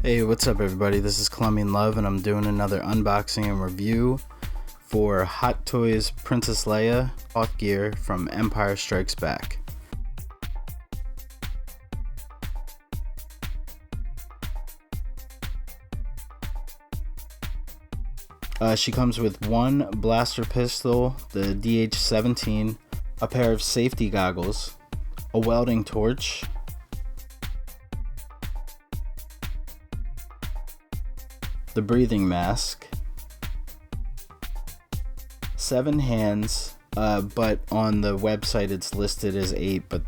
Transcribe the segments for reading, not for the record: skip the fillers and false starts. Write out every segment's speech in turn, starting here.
Hey, what's up everybody? This is Colombian Love and I'm doing another unboxing and review for Hot Toys Princess Leia Hoth gear from Empire Strikes Back. She comes with one blaster pistol, the DH-17, a pair of safety goggles, a welding torch, the breathing mask, 7 hands, but on the website it's listed as 8, but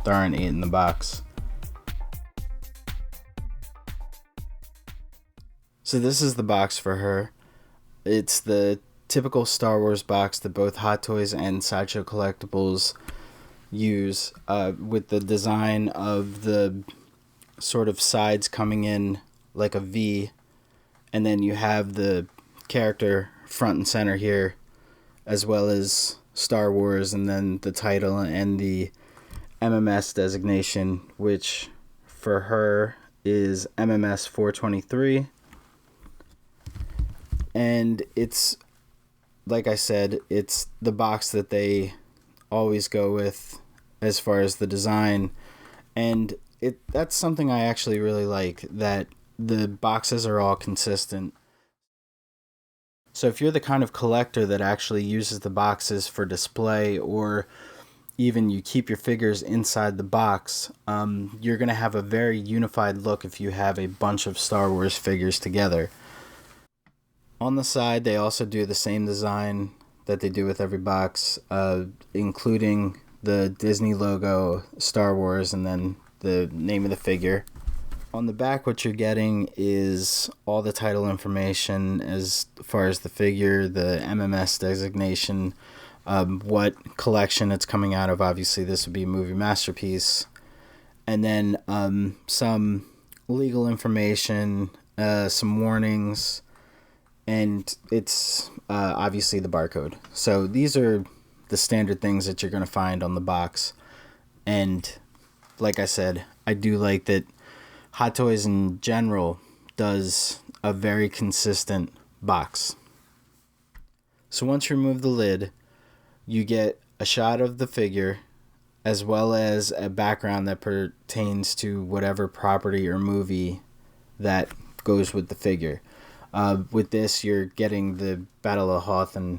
there aren't 8 in the box. So this is the box for her. It's the typical Star Wars box that both Hot Toys and Sideshow Collectibles use, with the design of the sort of sides coming in like a V, and then you have the character front and center here, as well as Star Wars, and then the title and the MMS designation, which for her is MMS 423. And it's, like I said, it's the box that they always go with as far as the design. And that's something I actually really like, that the boxes are all consistent. So if you're the kind of collector that actually uses the boxes for display, or even you keep your figures inside the box, you're going to have a very unified look if you have a bunch of Star Wars figures together. On the side, they also do the same design that they do with every box, including the Disney logo, Star Wars, and then the name of the figure. On the back, what you're getting is all the title information as far as the figure, the MMS designation, what collection it's coming out of. Obviously, this would be a movie masterpiece. And then some legal information, some warnings, and it's obviously the barcode. So these are the standard things that you're going to find on the box. And like I said, I do like that Hot Toys in general does a very consistent box. So once you remove the lid, you get a shot of the figure, as well as a background that pertains to whatever property or movie that goes with the figure. With this, you're getting the Battle of Hoth and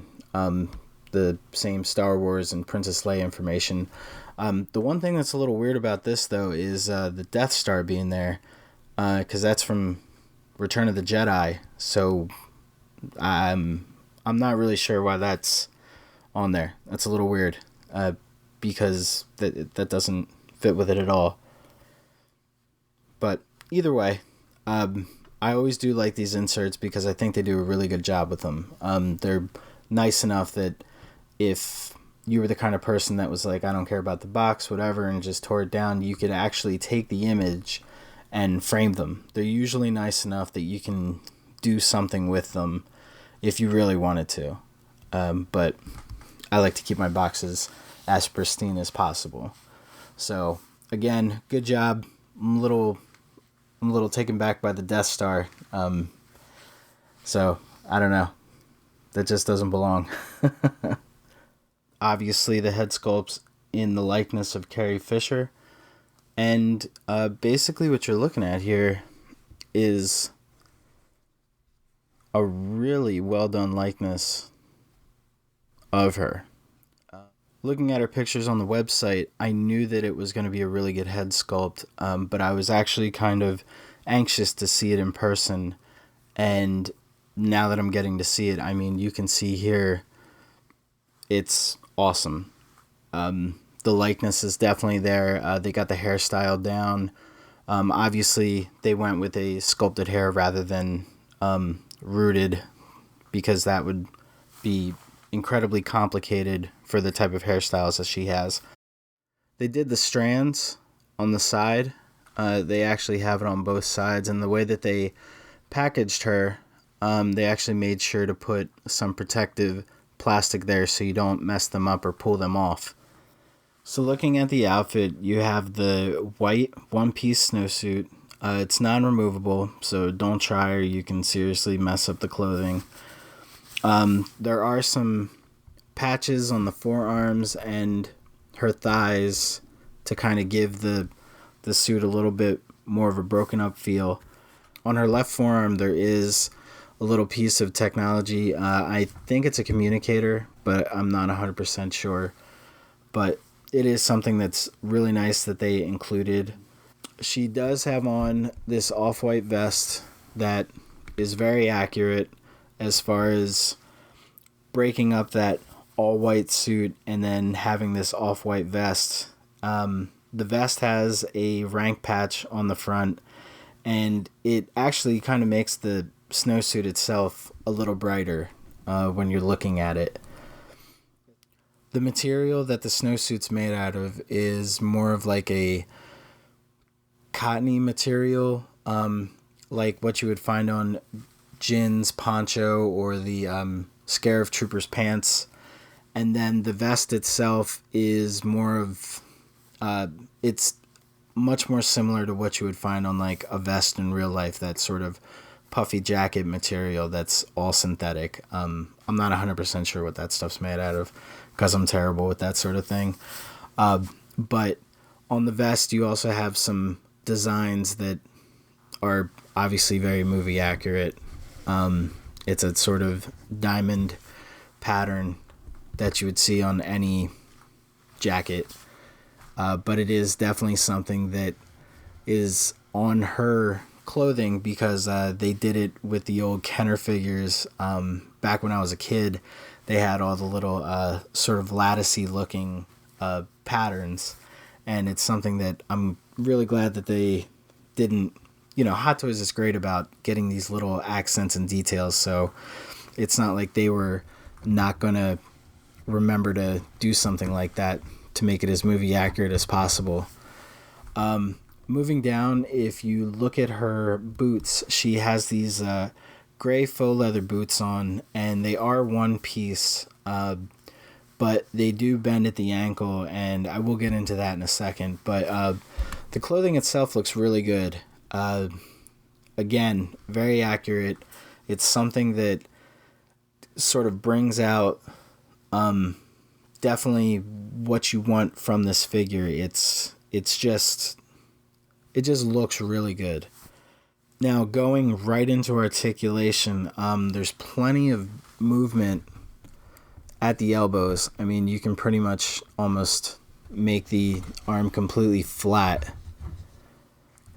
the same Star Wars and Princess Leia information. The one thing that's a little weird about this, though, is the Death Star being there, because that's from Return of the Jedi. So I'm not really sure why that's on there. That's a little weird, because that doesn't fit with it at all. But either way, I always do like these inserts because I think they do a really good job with them. They're nice enough that if you were the kind of person that was like, I don't care about the box, whatever, and just tore it down, you could actually take the image and frame them. They're usually nice enough that you can do something with them if you really wanted to. But I like to keep my boxes as pristine as possible. So again, good job. I'm a little taken back by the Death Star. So I don't know. That just doesn't belong. Obviously, the head sculpt's in the likeness of Carrie Fisher. And basically what you're looking at here is a really well done likeness of her. Looking at her pictures on the website, I knew that it was going to be a really good head sculpt, but I was actually kind of anxious to see it in person. And now that I'm getting to see it, I mean, you can see here, it's awesome. The likeness is definitely there. They got the hairstyle down. Obviously, they went with a sculpted hair rather than rooted, because that would be incredibly complicated for the type of hairstyles that she has. They did the strands on the side. They actually have it on both sides, and the way that they packaged her, they actually made sure to put some protective plastic there so you don't mess them up or pull them off. So looking at the outfit, you have the white one-piece snowsuit, It's non-removable, so don't try or you can seriously mess up the clothing. There are some patches on the forearms and her thighs to kind of give the suit a little bit more of a broken up feel. On her left forearm, there is a little piece of technology. I think it's a communicator, but I'm not 100% sure. But it is something that's really nice that they included. She does have on this off-white vest that is very accurate as far as breaking up that all-white suit and then having this off-white vest. The vest has a rank patch on the front, and it actually kind of makes the snowsuit itself a little brighter when you're looking at it. The material that the snowsuit's made out of is more of like a cottony material, like what you would find on Jin's poncho or the Scarif Trooper's pants. And then the vest itself is more of, it's much more similar to what you would find on like a vest in real life, that sort of puffy jacket material that's all synthetic. I'm not 100% sure what that stuff's made out of because I'm terrible with that sort of thing. But on the vest, you also have some designs that are obviously very movie accurate. It's a sort of diamond pattern that you would see on any jacket. But it is definitely something that is on her clothing because they did it with the old Kenner figures. Back when I was a kid, they had all the little sort of latticey looking patterns. And it's something that I'm really glad that they didn't, Hot Toys is great about getting these little accents and details. So it's not like they were not going to remember to do something like that to make it as movie accurate as possible. Moving down, if you look at her boots, she has these gray faux leather boots on, and they are one piece, but they do bend at the ankle, and I will get into that in a second. But the clothing itself looks really good. Again, very accurate. It's something that sort of brings out definitely what you want from this figure. It just looks really good. Now, going right into articulation, there's plenty of movement at the elbows. I mean, you can pretty much almost make the arm completely flat.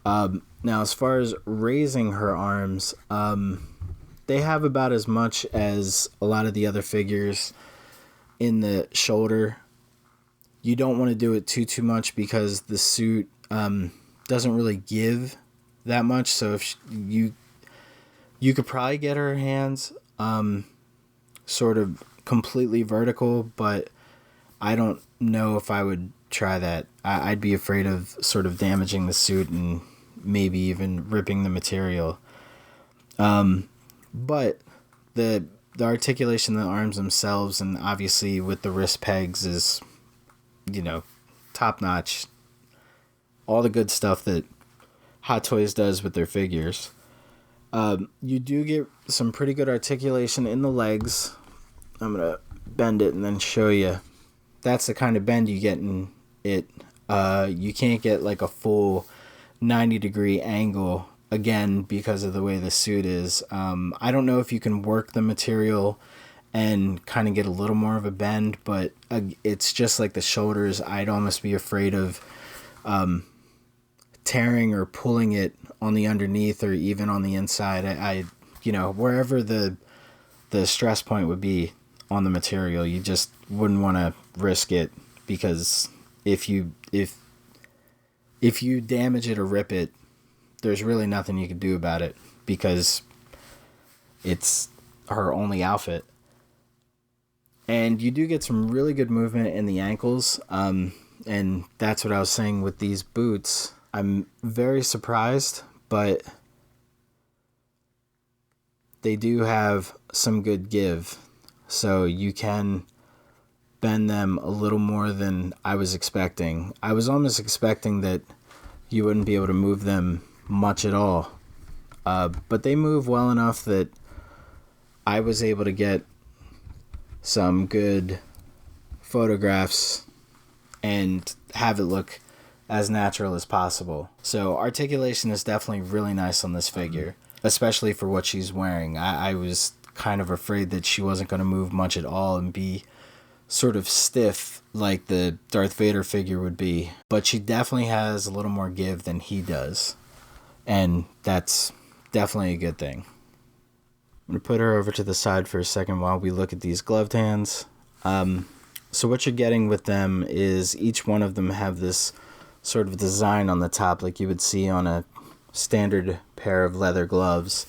Now, as far as raising her arms, they have about as much as a lot of the other figures in the shoulder. You don't want to do it too much because the suit doesn't really give that much. So if you could probably get her hands sort of completely vertical, but I don't know if I would try that. I'd be afraid of sort of damaging the suit and maybe even ripping the material. But the articulation of the arms themselves, and obviously with the wrist pegs, is, top notch. All the good stuff that Hot Toys does with their figures. You do get some pretty good articulation in the legs. I'm going to bend it and then show you. That's the kind of bend you get in it. You can't get like a full 90-degree angle, again, because of the way the suit is. I don't know if you can work the material and kind of get a little more of a bend, but it's just like the shoulders. I'd almost be afraid of tearing or pulling it on the underneath or even on the inside. I wherever the stress point would be on the material, you just wouldn't want to risk it, because if you damage it or rip it, there's really nothing you can do about it because it's her only outfit. And you do get some really good movement in the ankles, and that's what I was saying with these boots. I'm very surprised, but they do have some good give. So you can bend them a little more than I was expecting. I was almost expecting that you wouldn't be able to move them much at all. But they move well enough that I was able to get some good photographs and have it look as natural as possible. So articulation is definitely really nice on this figure, especially for what she's wearing. I was kind of afraid that she wasn't going to move much at all and be sort of stiff like the Darth Vader figure would be. But she definitely has a little more give than he does. And that's definitely a good thing. I'm going to put her over to the side for a second while we look at these gloved hands. So what you're getting with them is each one of them have this sort of design on the top like you would see on a standard pair of leather gloves,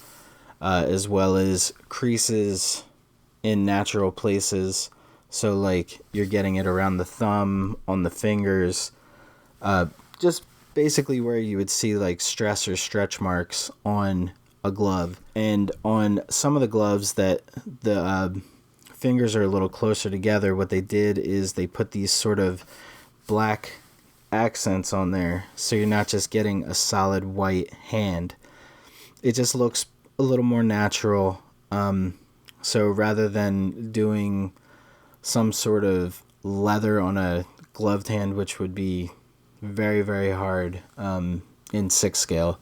as well as creases in natural places. So like you're getting it around the thumb, on the fingers, just basically where you would see like stress or stretch marks on a glove. And on some of the gloves that the fingers are a little closer together, what they did is they put these sort of black accents on there, so you're not just getting a solid white hand. It just looks a little more natural. So rather than doing some sort of leather on a gloved hand, which would be very, very hard in 6 scale,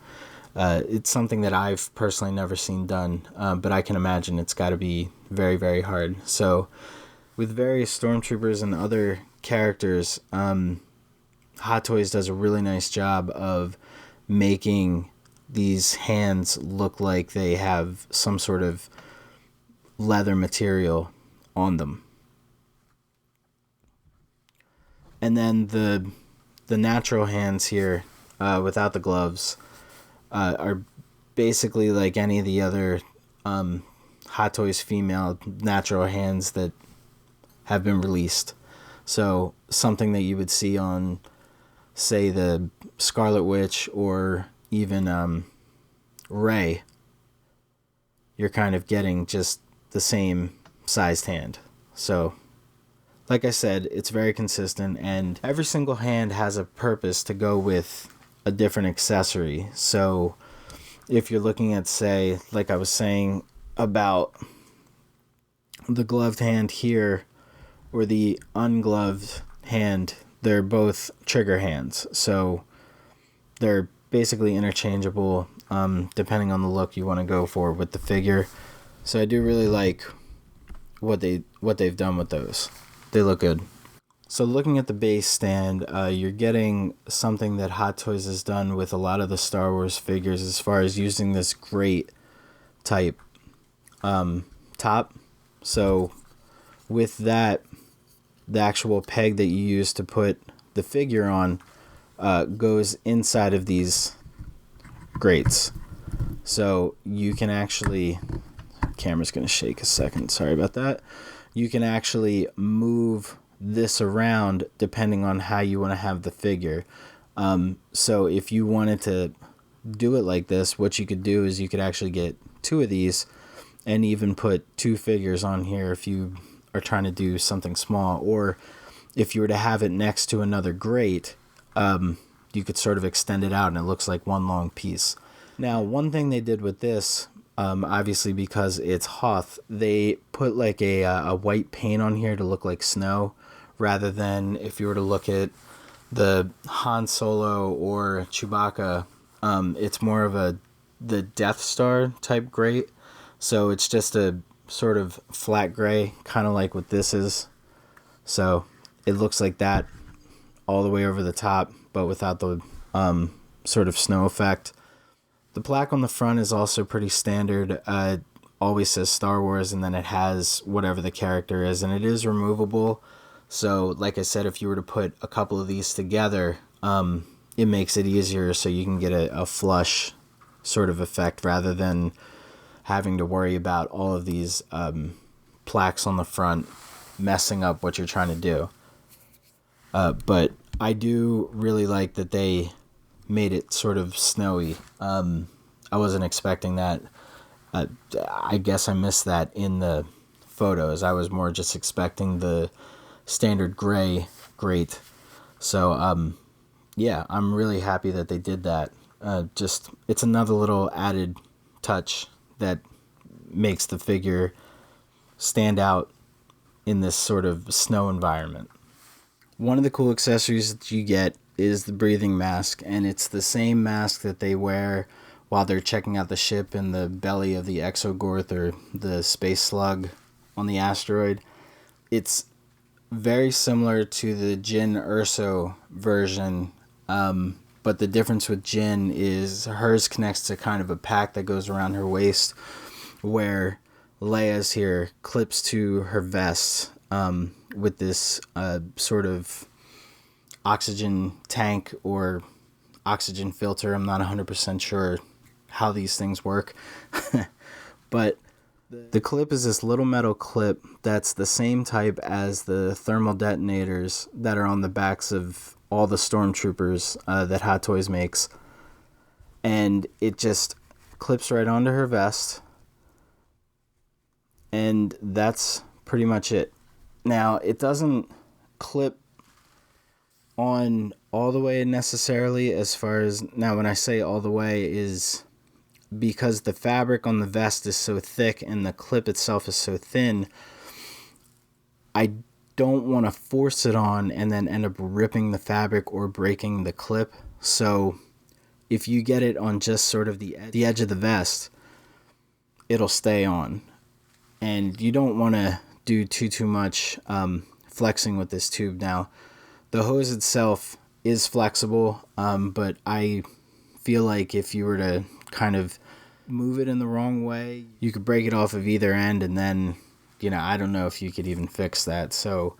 it's something that I've personally never seen done, but I can imagine it's got to be very, very hard. So with various stormtroopers and other characters, Hot Toys does a really nice job of making these hands look like they have some sort of leather material on them. And then the natural hands here, without the gloves, are basically like any of the other Hot Toys female natural hands that have been released. So something that you would see on, say, the Scarlet Witch or even Rey, you're kind of getting just the same sized hand. So like I said, it's very consistent, and every single hand has a purpose to go with a different accessory. So if you're looking at, say, like I was saying about the gloved hand here or the ungloved hand, they're both trigger hands. So they're basically interchangeable depending on the look you want to go for with the figure. So I do really like what they've done with those. They look good. So looking at the base stand, you're getting something that Hot Toys has done with a lot of the Star Wars figures as far as using this grate type top. So with that, the actual peg that you use to put the figure on goes inside of these grates. So you can actually... Camera's going to shake a second. Sorry about that. You can actually move this around depending on how you want to have the figure. So if you wanted to do it like this, what you could do is you could actually get 2 of these and even put 2 figures on here if you are trying to do something small. Or if you were to have it next to another grate, you could sort of extend it out and it looks like one long piece. Now, one thing they did with this, obviously because it's Hoth, they put like a white paint on here to look like snow, rather than if you were to look at the Han Solo or Chewbacca, it's more of the Death Star type grate. So it's just a sort of flat gray, kind of like what this is. So it looks like that all the way over the top, but without the sort of snow effect. The plaque on the front is also pretty standard. It always says Star Wars, and then it has whatever the character is, and it is removable. So, like I said, if you were to put a couple of these together, it makes it easier so you can get a flush sort of effect rather than having to worry about all of these plaques on the front messing up what you're trying to do. But I do really like that they made it sort of snowy. I wasn't expecting that. I guess I missed that in the photos. I was more just expecting the standard gray grate. So yeah, I'm really happy that they did that. Just, it's another little added touch that makes the figure stand out in this sort of snow environment. One of the cool accessories that you get is the breathing mask, and it's the same mask that they wear while they're checking out the ship in the belly of the Exogorth, or the space slug on the asteroid. It's very similar to the Jyn Erso version, but the difference with Jyn is hers connects to kind of a pack that goes around her waist, where Leia's here clips to her vest with this sort of oxygen tank or oxygen filter. I'm not 100% sure how these things work. But the clip is this little metal clip that's the same type as the thermal detonators that are on the backs of all the stormtroopers that Hot Toys makes. And it just clips right onto her vest. And that's pretty much it. Now, it doesn't clip on all the way necessarily, as far as, now when I say all the way, is because the fabric on the vest is so thick and the clip itself is so thin, I don't want to force it on and then end up ripping the fabric or breaking the clip. So if you get it on just sort of the edge of the vest, it'll stay on. And you don't want to do too much flexing with this tube. Now, the hose itself is flexible, but I feel like if you were to kind of move it in the wrong way, you could break it off of either end, and then, you know, I don't know if you could even fix that. So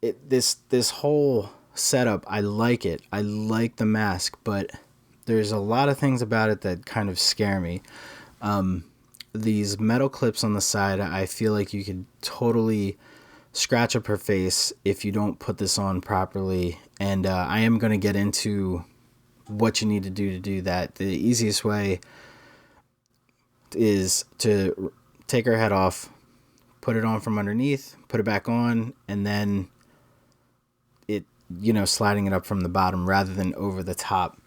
this whole setup, I like it. I like the mask, but there's a lot of things about it that kind of scare me. These metal clips on the side, I feel like you could totally scratch up her face if you don't put this on properly. And I am going to get into what you need to do that. The easiest way is to take her head off, put it on from underneath, put it back on, and then it, you know, sliding it up from the bottom rather than over the top.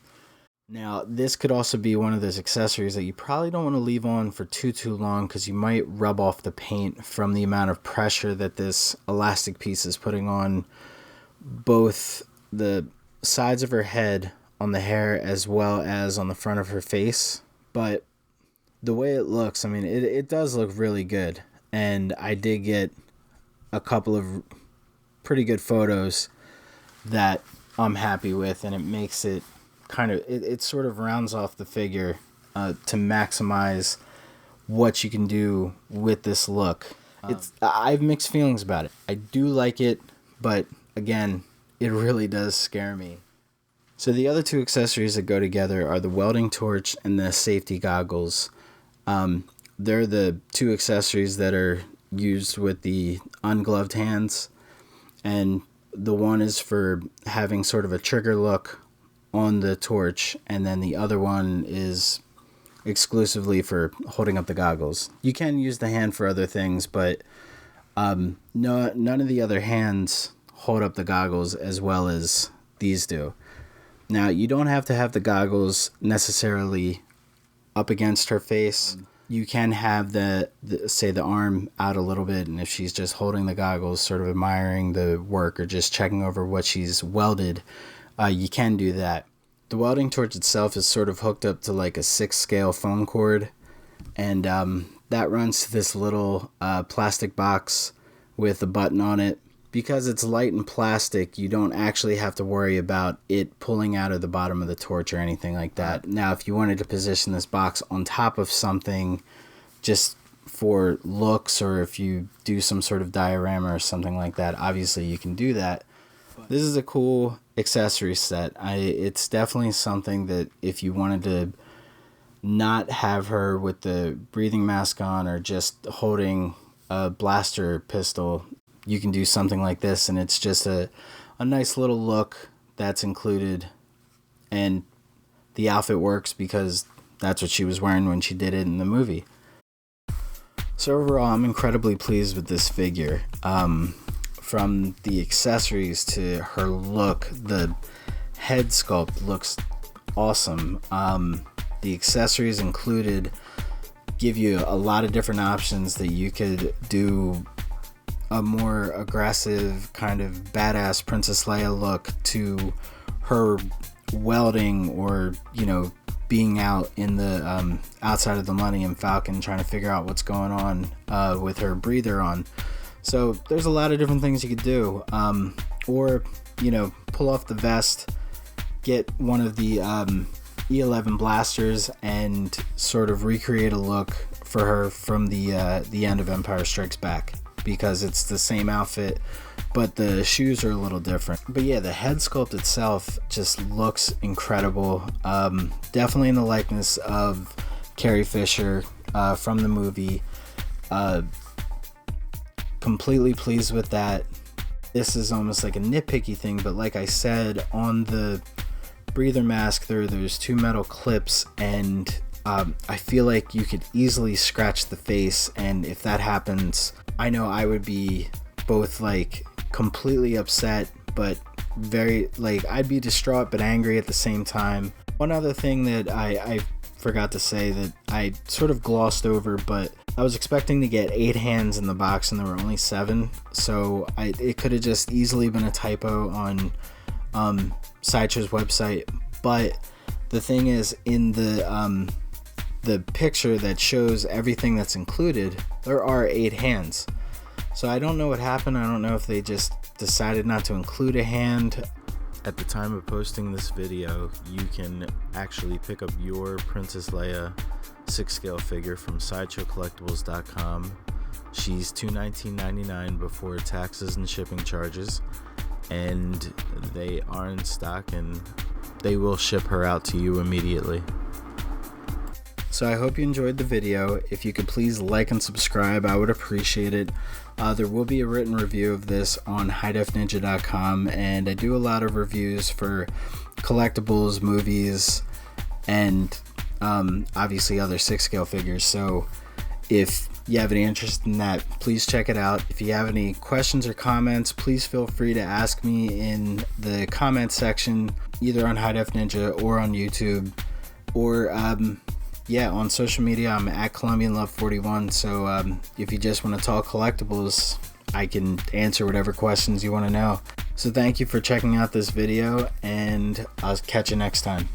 Now, this could also be one of those accessories that you probably don't want to leave on for too long, because you might rub off the paint from the amount of pressure that this elastic piece is putting on both the sides of her head, on the hair, as well as on the front of her face. But the way it looks, I mean, it does look really good. And I did get a couple of pretty good photos that I'm happy with, and it makes it kind of, it sort of rounds off the figure to maximize what you can do with this look. I have mixed feelings about it. I do like it, but again, it really does scare me. So the other two accessories that go together are the welding torch and the safety goggles. They're the two accessories that are used with the ungloved hands, and the one is for having sort of a trigger look on the torch, and then the other one is exclusively for holding up the goggles. You can use the hand for other things, but none of the other hands hold up the goggles as well as these do. Now, you don't have to have the goggles necessarily up against her face. You can have the arm out a little bit, and if she's just holding the goggles, sort of admiring the work or just checking over what she's welded, you can do that. The welding torch itself is sort of hooked up to like a 6-scale foam cord, and that runs to this little plastic box with a button on it. Because it's light and plastic, you don't actually have to worry about it pulling out of the bottom of the torch or anything like that. Now, if you wanted to position this box on top of something just for looks, or if you do some sort of diorama or something like that, obviously you can do that. This is a cool accessory set. It's definitely something that if you wanted to not have her with the breathing mask on or just holding a blaster pistol, you can do something like this, and it's just a nice little look that's included, and the outfit works because that's what she was wearing when she did it in the movie. So overall, I'm incredibly pleased with this figure. From the accessories to her look, the head sculpt looks awesome. The accessories included give you a lot of different options that you could do a more aggressive kind of badass Princess Leia look to her welding, or being out in the outside of the Millennium Falcon trying to figure out what's going on with her breather on. So there's a lot of different things you could do, or pull off the vest, get one of the E11 blasters and sort of recreate a look for her from the end of Empire Strikes Back, because it's the same outfit but the shoes are a little different. But yeah, the head sculpt itself just looks incredible. Definitely in the likeness of Carrie Fisher from the movie. Completely pleased with that. This is almost like a nitpicky thing, but like I said, on the breather mask there's 2 metal clips, and I feel like you could easily scratch the face, and if that happens, I know I would be both like completely upset, but very I'd be distraught but angry at the same time. One other thing that I forgot to say that I sort of glossed over, but I was expecting to get 8 hands in the box and there were only 7, so it could have just easily been a typo on Sideshow's website. But the thing is, in the picture that shows everything that's included, there are 8 hands. So I don't know what happened. I don't know if they just decided not to include a hand. At the time of posting this video, you can actually pick up your Princess Leia 6-scale figure from SideshowCollectibles.com. She's $219.99 before taxes and shipping charges, and they are in stock and they will ship her out to you immediately. So I hope you enjoyed the video. If you could please like and subscribe, I would appreciate it. There will be a written review of this on HighDefNinja.com, and I do a lot of reviews for collectibles, movies, and obviously other 6-scale figures. So if you have any interest in that, please check it out. If you have any questions or comments, please feel free to ask me in the comments section, either on High Def Ninja or on YouTube, or on social media. I'm at ColombianLove41. So if you just want to talk collectibles, I can answer whatever questions you want to know. So thank you for checking out this video, and I'll catch you next time.